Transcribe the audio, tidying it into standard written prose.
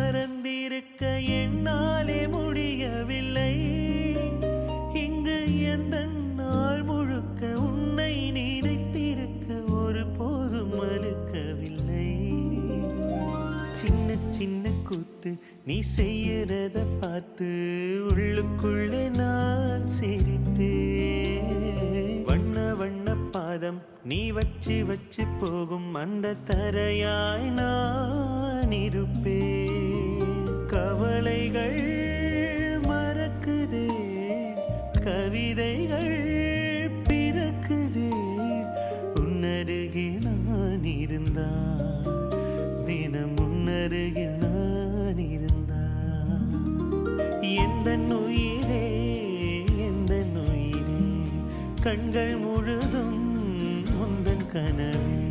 மறந்திருக்க என்னாலே முடியவில்லை. இங்கு எந்த நாள் முழுக்க உன்னை நினைத்திருக்க ஒரு போதும் மறுக்கவில்லை. சின்ன சின்ன கூத்து நீ செய்யறத பார்த்து உள்ளுக்குள்ளே நான் சிரித்தேன். வண்ண வண்ண பாதம் நீ வச்சு வச்சு போகும் அந்த தரையாய் நான் இருப்பேன். கவலைகள் மறக்குதே, கவிதைகள் பிறக்குதே, உன்னருகில் நான் இருந்தான், தினம் உன்னருகில் நான் இருந்தான். எந்த உயிரே எந்த உயிரே, கண்கள் முழுதும் உந்தன் கனவே.